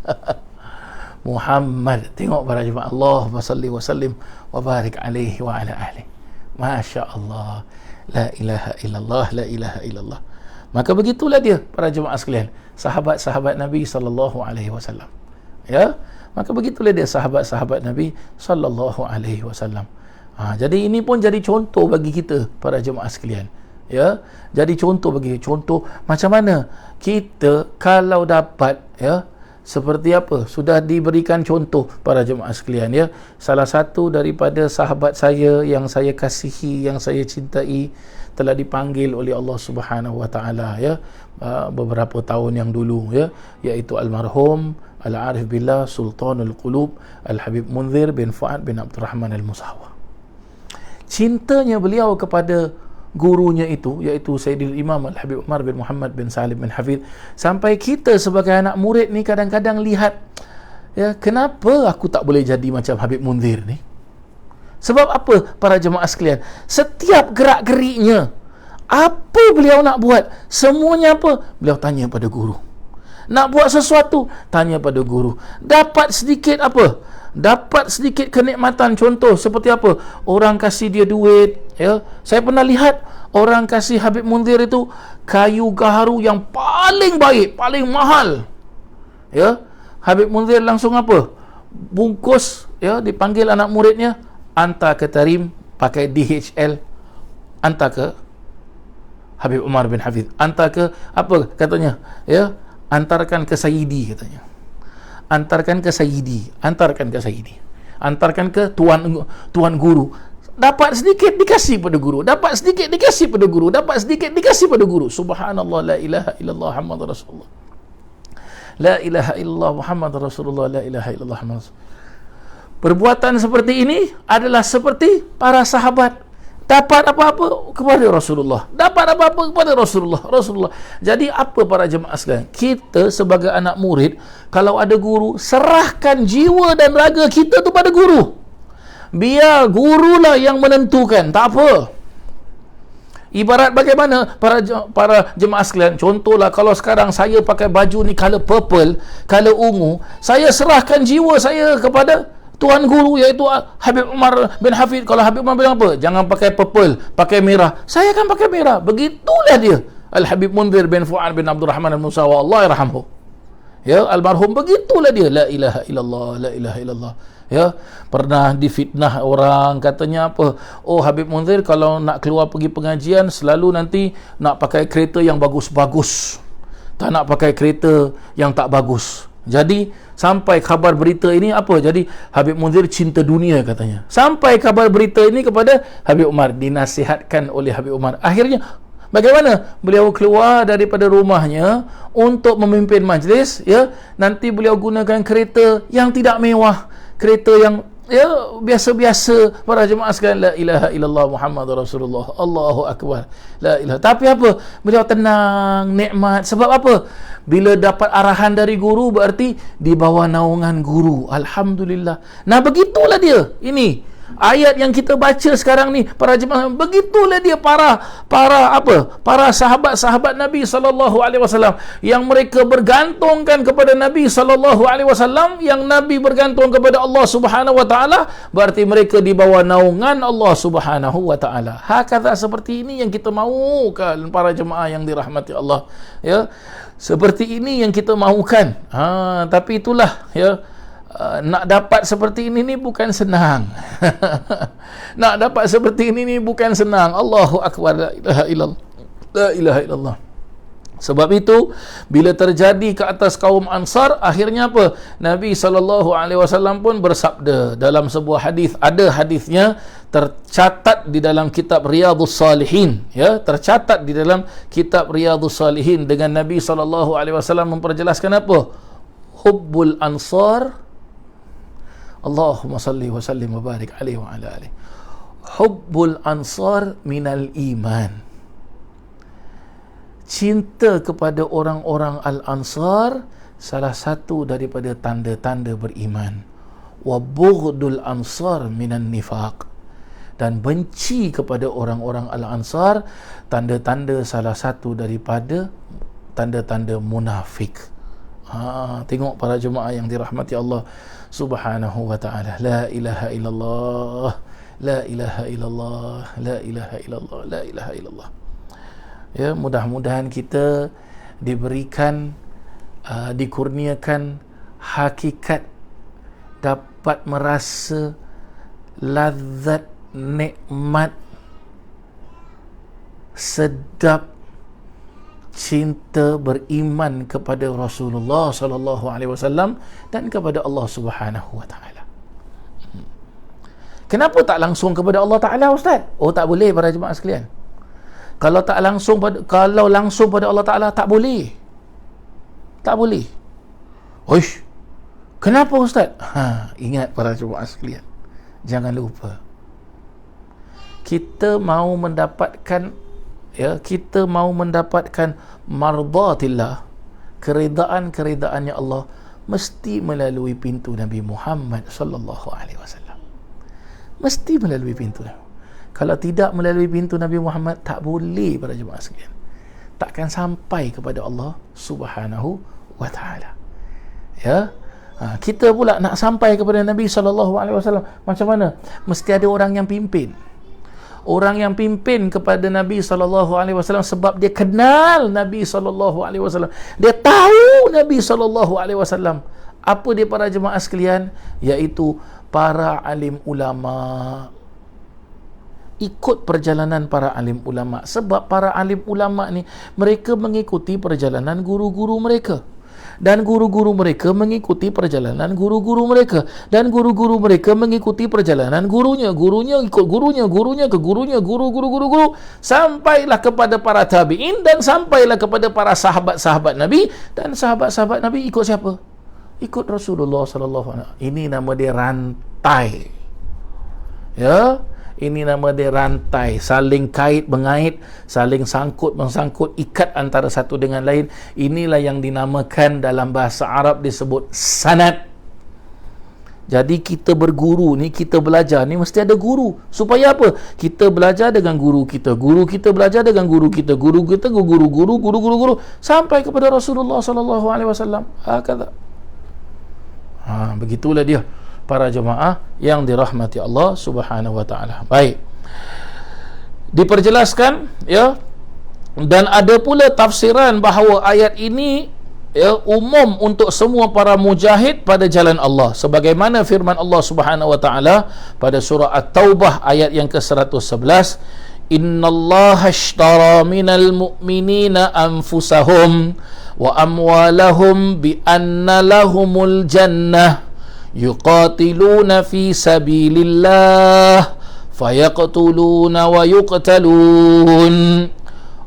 Muhammad. Tengok para jemaah, Allahumma salli wa sallim wa barik alaihi wa ala ahli. Masya Allah. La ilaha illallah, la ilaha illallah. Maka begitulah dia para jemaah sekalian, sahabat-sahabat Nabi sallallahu alaihi wasallam. Ya, maka begitulah dia sahabat-sahabat Nabi sallallahu alaihi wasallam. Jadi ini pun jadi contoh bagi kita para jemaah sekalian. Ya, jadi contoh macam mana kita kalau dapat, ya, seperti apa sudah diberikan contoh para jemaah sekalian, ya. Salah satu daripada sahabat saya yang saya kasihi, yang saya cintai, telah dipanggil oleh Allah Subhanahu wa taala, ya, beberapa tahun yang dulu, ya, iaitu almarhum Al-Arif Billah Sultanul Qulub Al-Habib Munzir bin Fuad bin Abdul Rahman Al-Musawa. Cintanya beliau kepada gurunya itu, iaitu Sayyidil Imam Al-Habib Umar bin Muhammad bin Salim bin Hafidh, sampai kita sebagai anak murid ni kadang-kadang lihat, ya, kenapa aku tak boleh jadi macam Habib Munzir ni? Sebab apa para jemaah sekalian? Setiap gerak-geriknya, apa beliau nak buat, semuanya apa? Beliau tanya pada guru. Nak buat sesuatu, tanya pada guru. Dapat sedikit apa? Dapat sedikit kenikmatan, contoh seperti apa? Orang kasih dia duit, ya. Saya pernah lihat orang kasih Habib Munzir itu kayu gaharu yang paling baik, paling mahal, ya. Habib Munzir langsung apa? Bungkus, ya, dipanggil anak muridnya, hantar ke Tarim pakai DHL, hantar ke Habib Umar bin Hafidh, hantar ke apa katanya, ya, antarkan ke Sayyidi, katanya. Antarkan ke Sayyidi, antarkan ke tuan guru. Dapat sedikit dikasih pada guru, dapat sedikit dikasih pada guru, dapat sedikit dikasih pada guru. Subhanallah, la ilaha illallah Muhammadur Rasulullah. La ilaha illallah Muhammadur Rasulullah, la ilaha illallah Muhammadur Rasulullah. Perbuatan seperti ini adalah seperti para sahabat. Dapat apa-apa kepada Rasulullah, dapat apa-apa kepada Rasulullah. Jadi apa para jemaah sekalian, kita sebagai anak murid, kalau ada guru, serahkan jiwa dan raga kita tu pada guru. Biar gurulah yang menentukan, tak apa. Ibarat bagaimana para jemaah sekalian, contohlah kalau sekarang saya pakai baju ni color purple, color ungu, saya serahkan jiwa saya kepada tuan guru, iaitu Habib Umar bin Hafidh. Kalau Habib Umar bilang apa? Jangan pakai purple, pakai merah. Saya akan pakai merah. Begitulah dia. Al-Habib Munzir bin Fuad bin Abdul Rahman Al-Musawa, Allah yarhamhu. Ya, almarhum begitulah dia. La ilaha illallah, la ilaha illallah. Ya, pernah difitnah orang, katanya apa? Oh, Habib Munzir kalau nak keluar pergi pengajian selalu nanti nak pakai kereta yang bagus-bagus. tak nak pakai kereta yang tak bagus. Jadi sampai kabar berita ini apa? Jadi Habib Munzir cinta dunia katanya. Sampai kabar berita ini kepada Habib Umar, dinasihatkan oleh Habib Umar. Akhirnya bagaimana? Beliau keluar daripada rumahnya untuk memimpin majlis, ya. Nanti beliau gunakan kereta yang tidak mewah, kereta yang biasa-biasa. Para jemaah sekalian, la ilaha illallah Muhammadur Rasulullah, Allahu akbar, la ilaha. Tapi apa? Beliau tenang, nikmat. Sebab apa? Bila dapat arahan dari guru, berarti di bawah naungan guru. Alhamdulillah. Nah, begitulah dia. Ini ayat yang kita baca sekarang ni, para jemaah, begitulah dia para sahabat-sahabat Nabi sallallahu alaihi wasallam yang mereka bergantungkan kepada Nabi sallallahu alaihi wasallam, yang Nabi bergantung kepada Allah Subhanahu wa taala, berarti mereka di bawah naungan Allah Subhanahu wa taala. Hakata, seperti ini yang kita mahukan, para jemaah yang dirahmati Allah, ya. Seperti ini yang kita mahukan. Tapi itulah, ya, nak dapat seperti ini ni bukan senang. Nak dapat seperti ini ni bukan senang. Allahu akbar, la ilaha illallah, la ilaha illallah. Sebab itu bila terjadi ke atas kaum Ansar, akhirnya apa? Nabi SAW pun bersabda dalam sebuah hadis. Ada hadisnya tercatat di dalam kitab Riyadhus Salihin, ya, tercatat di dalam kitab Riyadhus Salihin, dengan Nabi SAW memperjelaskan apa? Hubbul Ansar, Allahumma salli wa sallim wa barik alaihi wa ala alihi. Hubbul Ansar minal iman. Cinta kepada orang-orang Al-Ansar salah satu daripada tanda-tanda beriman. Wa bughdul Ansar minan nifaq. Dan benci kepada orang-orang Al-Ansar tanda-tanda salah satu daripada tanda-tanda munafik. Tengok para jemaah yang dirahmati Allah Subhanahu wa ta'ala. La ilaha illallah, la ilaha illallah, la ilaha illallah, la ilaha illallah. Ya, mudah-mudahan kita diberikan, dikurniakan hakikat dapat merasa lazat, nikmat, sedap cinta beriman kepada Rasulullah sallallahu alaihi wasallam dan kepada Allah Subhanahu wa taala. Kenapa tak langsung kepada Allah Taala, Ustaz? Oh, tak boleh para jemaah sekalian. Kalau langsung pada Allah Taala tak boleh. Tak boleh. Oish. Kenapa, Ustaz? Ingat para jemaah sekalian. Jangan lupa. Kita mau mendapatkan, ya, kita mau mendapatkan mardatillah, keredaan-keredaannya Allah, mesti melalui pintu Nabi Muhammad sallallahu alaihi wasallam. Mesti melalui pintu. Kalau tidak melalui pintu Nabi Muhammad, tak boleh para jemaah sekalian. Takkan sampai kepada Allah Subhanahu wa taala. Ya. Kita pula nak sampai kepada Nabi sallallahu alaihi wasallam, macam mana? Mesti ada orang yang pimpin. Orang yang pimpin kepada Nabi SAW, sebab dia kenal Nabi SAW, dia tahu Nabi SAW. Apa dia para jemaah sekalian? Iaitu para alim ulama. Ikut perjalanan para alim ulama. Sebab para alim ulama ni, mereka mengikuti perjalanan guru-guru mereka, dan guru-guru mereka mengikuti perjalanan guru-guru mereka, dan guru-guru mereka mengikuti perjalanan gurunya, gurunya ikut gurunya, gurunya ke gurunya, guru, sampailah kepada para tabi'in, dan sampailah kepada para sahabat-sahabat Nabi, dan sahabat-sahabat Nabi ikut siapa? Ikut Rasulullah sallallahu alaihi wasallam. Ini nama dia rantai. Ya, ini nama dia rantai, saling kait mengait, saling sangkut mengsangkut, ikat antara satu dengan lain. Inilah yang dinamakan dalam bahasa Arab disebut sanad. Jadi kita berguru ni, kita belajar ni mesti ada guru. Supaya apa? Kita belajar dengan guru kita, guru kita belajar dengan guru kita, guru kita guru sampai kepada Rasulullah sallallahu alaihi wasallam. Begitulah dia para jemaah yang dirahmati Allah Subhanahu wa taala. Baik. Diperjelaskan, ya, dan ada pula tafsiran bahawa ayat ini, ya, umum untuk semua para mujahid pada jalan Allah, sebagaimana firman Allah Subhanahu wa taala pada surah At-Taubah ayat yang ke-111, innallaha ashtara minal mu'minina anfusahum wa amwalahum bi anna lahumul jannah yuqatiluna fi sabilillah fayaqtuluna wa yuqtalun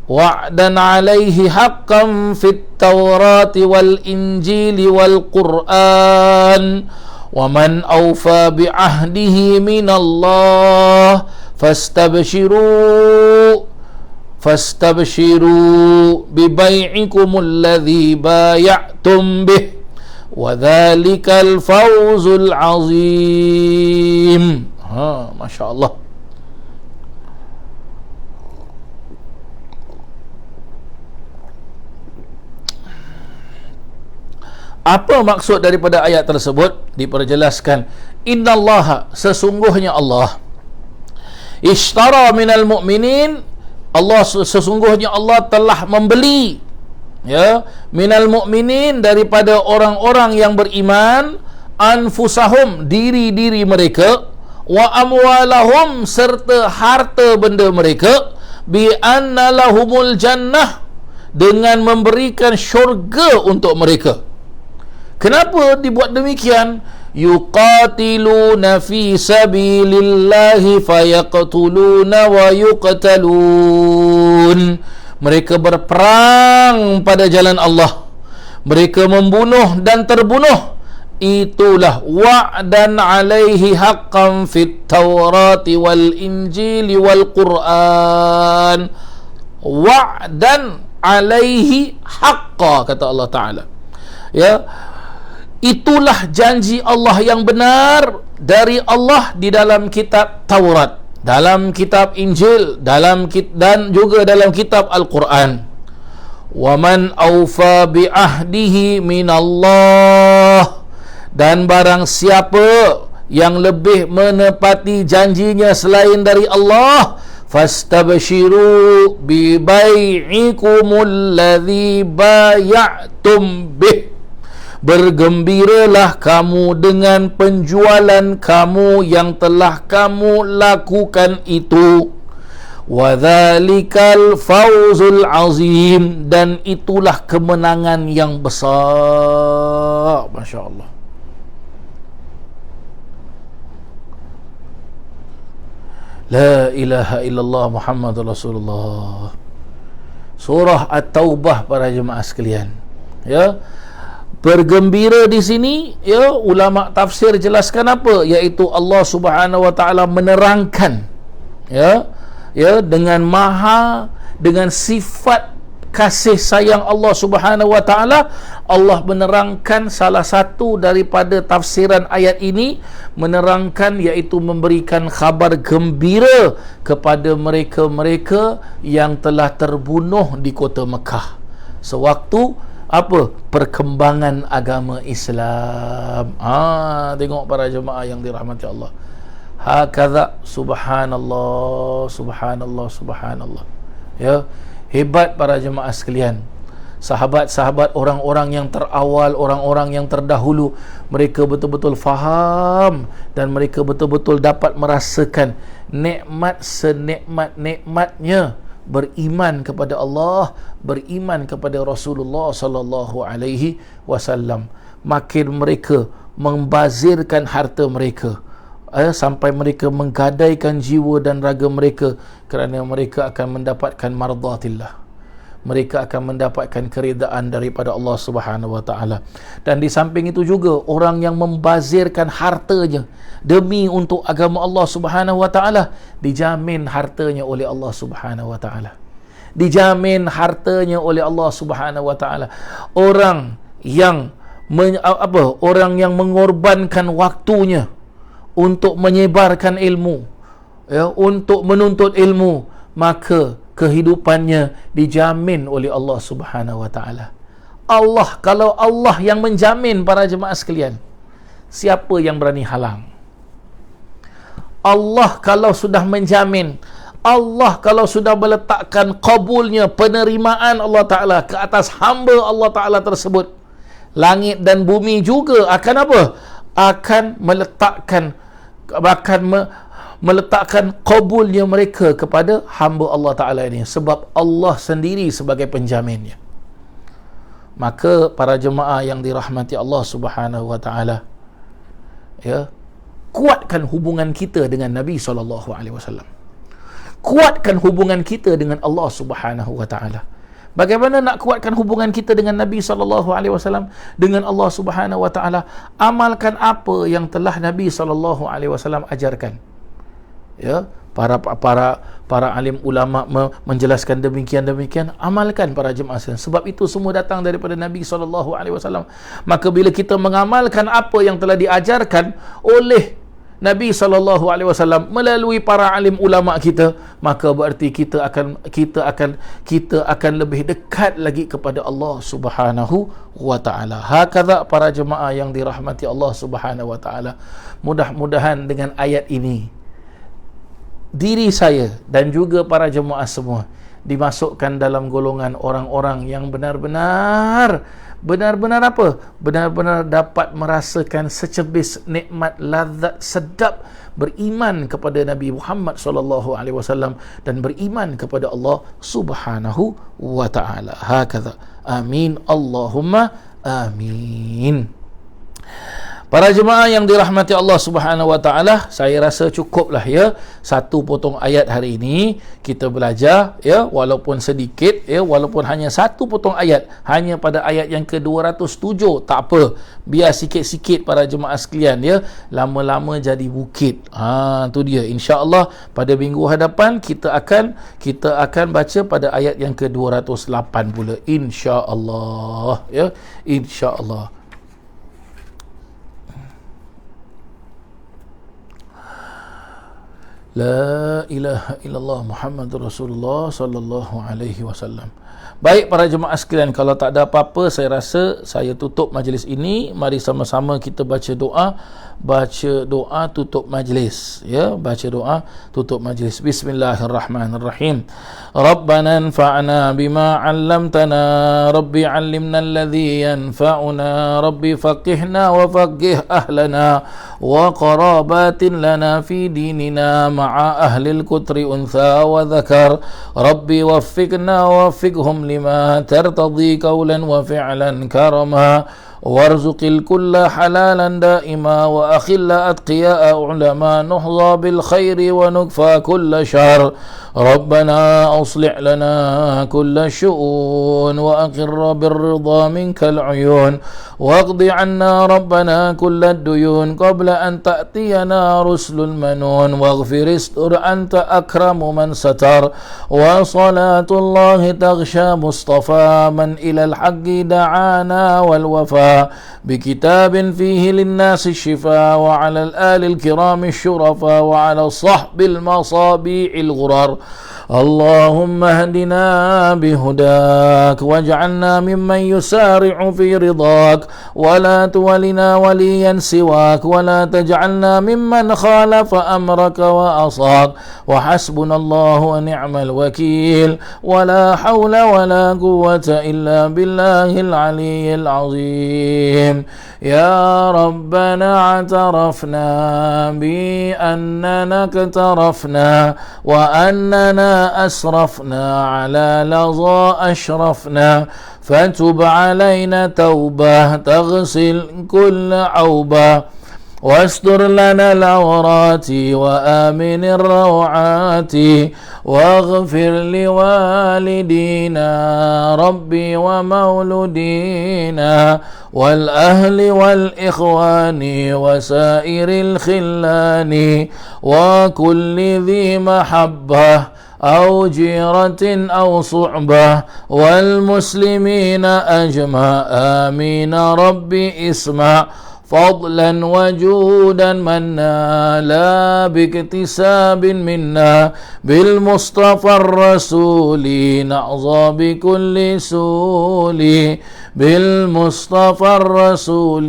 wa'dan 'alaihi haqqan fit tawrati wal injili wal qur'an wa man awfa bi ahdihi minallah fastabshiru bi bai'ikumul ladzi bay'tum bih wa dhalikal fawzul 'azim. Masya-Allah. Apa maksud daripada ayat tersebut? Diperjelaskan, innallaha, sesungguhnya Allah, ishtara minal mu'minin, Allah sesungguhnya Allah telah membeli, ya, minal mu'minin, daripada orang-orang yang beriman, anfusahum, diri-diri mereka, wa amwalahum, serta harta benda mereka, bi anna lahumul jannah, dengan memberikan syurga untuk mereka. Kenapa dibuat demikian? Yuqatiluna fi sabilillahi fayaqtuluna wa yuqtalun. Mereka berperang pada jalan Allah, mereka membunuh dan terbunuh. Itulah wa'dan 'alaihi haqqan fit tawrati wal injili wal qur'an. Wa'dan 'alaihi haqqa, kata Allah Ta'ala, ya, itulah janji Allah yang benar dari Allah di dalam kitab Taurat, dalam kitab Injil, dan juga dalam kitab Al-Quran. Wa man awfa bi ahdihi minallah, dan barang siapa yang lebih menepati janjinya selain dari Allah, fastabshiru bi bai'ikumul ladzi bay'tum bih, bergembiralah kamu dengan penjualan kamu yang telah kamu lakukan itu. Wa dzalikal fawzul azim, dan itulah kemenangan yang besar. Masya-Allah. La ilaha illallah Muhammadur Rasulullah. Surah At-Taubah, para jemaah sekalian, ya. Bergembira di sini, ya, ulama tafsir jelaskan apa? Iaitu Allah Subhanahu wa taala menerangkan, ya, dengan sifat kasih sayang Allah Subhanahu wa taala. Allah menerangkan salah satu daripada tafsiran ayat ini, menerangkan iaitu memberikan khabar gembira kepada mereka-mereka yang telah terbunuh di kota Mekah sewaktu apa? Perkembangan agama Islam. Tengok para jemaah yang dirahmati Allah. Hakadha, subhanallah, subhanallah, subhanallah. Ya, hebat para jemaah sekalian. Sahabat-sahabat, orang-orang yang terawal, orang-orang yang terdahulu, mereka betul-betul faham dan mereka betul-betul dapat merasakan nikmat senikmat-nikmatnya beriman kepada Allah, beriman kepada Rasulullah sallallahu alaihi wasallam. Makin mereka membazirkan harta mereka, sampai mereka menggadaikan jiwa dan raga mereka, kerana mereka akan mendapatkan mardatillah, mereka akan mendapatkan keridaan daripada Allah Subhanahu wa taala. Dan di samping itu juga, orang yang membazirkan hartanya demi untuk agama Allah Subhanahu wa taala, dijamin hartanya oleh Allah Subhanahu wa taala. Dijamin hartanya oleh Allah Subhanahu wa taala. Orang yang orang yang mengorbankan waktunya untuk menyebarkan ilmu, ya, untuk menuntut ilmu, maka kehidupannya dijamin oleh Allah Subhanahu wa taala. Allah, kalau Allah yang menjamin, para jemaah sekalian, siapa yang berani halang? Allah kalau sudah menjamin, Allah kalau sudah meletakkan kabulnya, penerimaan Allah Ta'ala ke atas hamba Allah Ta'ala tersebut, langit dan bumi juga akan apa? Akan meletakkan, akan meletakkan qabulnya mereka kepada hamba Allah Ta'ala ini, sebab Allah sendiri sebagai penjaminnya. Maka para jemaah yang dirahmati Allah Subhanahu Wa Ta'ala, ya, kuatkan hubungan kita dengan Nabi SAW. Kuatkan hubungan kita dengan Allah Subhanahu Wa Ta'ala. Bagaimana nak kuatkan hubungan kita dengan Nabi SAW, dengan Allah Subhanahu Wa Ta'ala? Amalkan apa yang telah Nabi SAW ajarkan. Ya, para alim ulama menjelaskan demikian, amalkan para jemaah sekalian. Sebab itu semua datang daripada Nabi SAW. Maka bila kita mengamalkan apa yang telah diajarkan oleh Nabi SAW melalui para alim ulama kita, maka berarti kita akan lebih dekat lagi kepada Allah Subhanahu Wa Ta'ala. Hakadha para jemaah yang dirahmati Allah Subhanahu Wa Ta'ala. Mudah-mudahan dengan ayat ini diri saya dan juga para jemaah semua dimasukkan dalam golongan orang-orang yang benar-benar apa? Benar-benar dapat merasakan secebis nikmat lazat sedap beriman kepada Nabi Muhammad SAW dan beriman kepada Allah Subhanahu Wa Ta'ala. Hakadha. Amin. Allahumma amin. Para jemaah yang dirahmati Allah Subhanahu Wa Ta'ala, saya rasa cukuplah ya satu potong ayat hari ini kita belajar, ya, walaupun sedikit, ya, walaupun hanya satu potong ayat, hanya pada ayat yang ke-207, tak apa, biar sikit-sikit para jemaah sekalian, ya, lama-lama jadi bukit. Tu dia. Insya-Allah pada minggu hadapan kita akan baca pada ayat yang ke-208 pula, insya-Allah, ya, insya-Allah. La ilaha illallah Muhammadur Rasulullah sallallahu alaihi wasallam. Baik para jemaah sekalian, kalau tak ada apa-apa, saya rasa saya tutup majlis ini. Mari sama-sama kita baca doa tutup majlis, ya, baca doa tutup majlis. Bismillahirrahmanirrahim. Rabbana anfa'na bima 'allamtana, rabbi 'allimna alladhi yanfa'una, rabbi faqihna wa faqih ahlana wa qarabatin lana fi dinina ma'a ahli al-kutri untha wa dhakar, rabbi waffiqna wa waffiqhum lima tartadi qawlan wa fi'lan karama, وارزق الكل حلالا دائما وأخل أتقياء علماء نحظى بالخير ونكفى كل شر. ربنا أصلح لنا كل الشؤون وأقر بالرضا منك العيون واقض عنا ربنا كل الديون قبل أن تأتينا رسل المنون واغفر استر أنت أكرم من ستر. وصلاة الله تغشى مصطفى من إلى الحق دعانا والوفاء بكتاب فيه للناس الشفاء وعلى الآل الكرام الشرفاء وعلى الصحب المصابيع الغرر. اللهم اهدنا بهداك واجعلنا ممن يسارع في رضاك ولا تولنا وليا سواك ولا تجعلنا ممن خالف أمرك وأصاك وحسبنا الله ونعم الوكيل ولا حول ولا قوة إلا بالله العلي العظيم. يا ربنا اعترفنا بأننا اقترفنا وأننا أسرفنا على لظى أشرفنا فتب علينا توبة تغسل كل عوبة واستر لنا العورات وآمن الروعات واغفر لوالدينا ربي ومولودينا والأهل والإخوان وسائر الخلان وكل ذي محبة أو جيرة أو صعبة والمسلمين أجمع. آمين ربي اسمع فضلا وجودا منا لا باكتساب منا بالمصطفى الرسول نعظى بكل سول بالمصطفى الرسول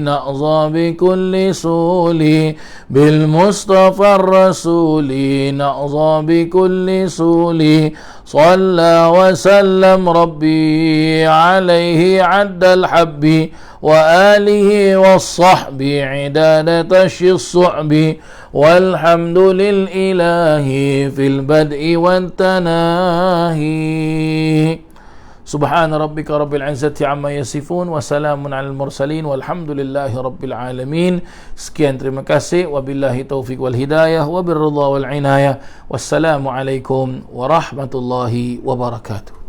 نأظى بكل سول بالمصطفى الرسول نأظى بكل سول صلى وسلم ربي عليه عد الحب وآله والصحب عداد تشي الصعب والحمد للإله في البدء والتناهي سبحان ربك رب العزة عما يصفون وسلام على المرسلين والحمد لله رب العالمين. Sekian, terima kasih. Wabillahi taufiq wal hidayah wabirridha wal inayah. Wassalamualaikum warahmatullahi wabarakatuh.